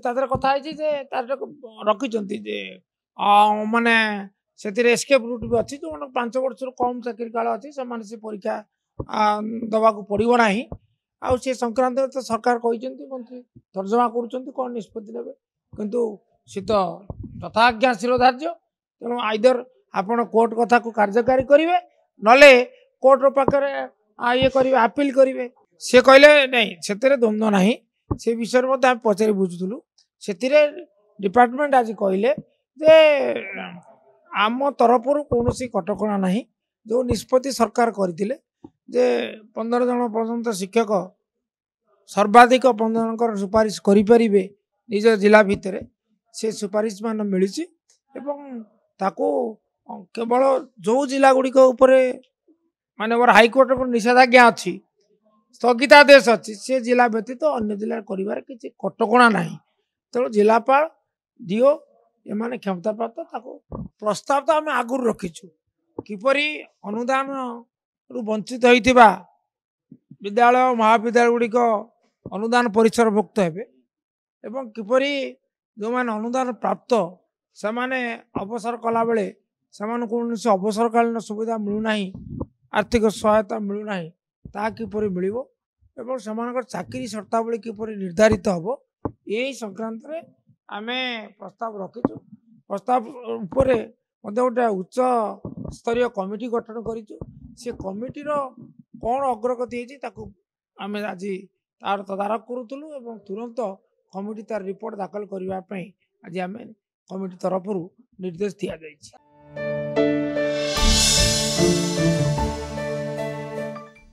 ତାଦେହରେ କଥା ହେଇଛି ଯେ ତାର ରଖିଛନ୍ତି ଯେ ମାନେ ସେଥିରେ ଏସ୍କେପ୍ ରୁଟ୍ ବି ଅଛି ଯେଉଁମାନେ 5 ବର୍ଷରୁ କମ୍ ଚାକିରି କାଳ ଅଛି ସେମାନେ ସେ ପରୀକ୍ଷା ଦେବାକୁ ପଡ଼ିବ ନାହିଁ। ଆଉ ସେ ସଂକ୍ରାନ୍ତରେ ତ ସରକାର କହିଛନ୍ତି ମନ୍ତ୍ରୀ ତର୍ଜମା କରୁଛନ୍ତି କ'ଣ ନିଷ୍ପତ୍ତି ନେବେ କିନ୍ତୁ ସେ ତ ଯଥାଜ୍ଞା ଶିରୋଧାର୍ଯ୍ୟ। ତେଣୁ ଆଇଦର ଆପଣ କୋର୍ଟ କଥାକୁ କାର୍ଯ୍ୟକାରୀ କରିବେ ନହେଲେ କୋର୍ଟର ପାଖରେ ଇଏ କରିବେ ଆପିଲ କରିବେ। ସେ କହିଲେ ନାଇଁ ସେଥିରେ ଦ୍ୱନ୍ଦ୍ୱ ନାହିଁ। ସେ ବିଷୟରେ ମଧ୍ୟ ଆମେ ପଚାରି ବୁଝୁଥିଲୁ। ସେଥିରେ ଡିପାର୍ଟମେଣ୍ଟ ଆଜି କହିଲେ ଯେ ଆମ ତରଫରୁ କୌଣସି କଟକଣା ନାହିଁ। ଯେଉଁ ନିଷ୍ପତ୍ତି ସରକାର କରିଥିଲେ ଯେ 15 ଜଣ ପର୍ଯ୍ୟନ୍ତ ଶିକ୍ଷକ ସର୍ବାଧିକ 15 ଜଣଙ୍କର ସୁପାରିଶ କରିପାରିବେ ନିଜ ଜିଲ୍ଲା ଭିତରେ ସେ ସୁପାରିଶ ମାନ ମିଳିଛି ଏବଂ ତାକୁ କେବଳ ଯେଉଁ ଜିଲ୍ଲା ଗୁଡ଼ିକ ଉପରେ ମାନ୍ୟବର ହାଇକୋର୍ଟର ନିଷେଧାଜ୍ଞା ଅଛି ସ୍ଥଗିତାଦେଶ ଅଛି ସେ ଜିଲ୍ଲା ବ୍ୟତୀତ ଅନ୍ୟ ଜିଲ୍ଲାରେ କରିବାର କିଛି କଟକଣା ନାହିଁ। ତେଣୁ ଜିଲ୍ଲାପାଳ ଦିଓ ଏମାନେ କ୍ଷମତାପ୍ରାପ୍ତ ତାକୁ ପ୍ରସ୍ତାବ ତ ଆମେ ଆଗରୁ ରଖିଛୁ କିପରି ଅନୁଦାନରୁ ବଞ୍ଚିତ ହୋଇଥିବା ବିଦ୍ୟାଳୟ ମହାବିଦ୍ୟାଳୟ ଗୁଡ଼ିକ ଅନୁଦାନ ପରିସରଭୁକ୍ତ ହେବେ ଏବଂ କିପରି ଯେଉଁମାନେ ଅନୁଦାନ ପ୍ରାପ୍ତ ସେମାନେ ଅବସର କଲାବେଳେ ସେମାନଙ୍କୁ କୌଣସି ଅବସରକାଳୀନ ସୁବିଧା ମିଳୁନାହିଁ ଆର୍ଥିକ ସହାୟତା ମିଳୁନାହିଁ ତାହା କିପରି ମିଳିବ ଏବଂ ସେମାନଙ୍କର ଚାକିରି ସର୍ତ୍ତାବଳୀ କିପରି ନିର୍ଦ୍ଧାରିତ ହେବ ଏହି ସଂକ୍ରାନ୍ତରେ ଆମେ ପ୍ରସ୍ତାବ ରଖିଛୁ। ପ୍ରସ୍ତାବ ଉପରେ ମଧ୍ୟ ଗୋଟେ ଉଚ୍ଚ ସ୍ତରୀୟ କମିଟି ଗଠନ କରିଛୁ। ସେ କମିଟିର କ'ଣ ଅଗ୍ରଗତି ହେଇଛି ତାକୁ ଆମେ ଆଜି ତାର ତଦାରଖ କରୁଥିଲୁ ଏବଂ ତୁରନ୍ତ କମିଟି ତାର ରିପୋର୍ଟ ଦାଖଲ କରିବା ପାଇଁ ଆଜି ଆମେ କମିଟି ତରଫରୁ ନିର୍ଦ୍ଦେଶ ଦିଆଯାଇଛି।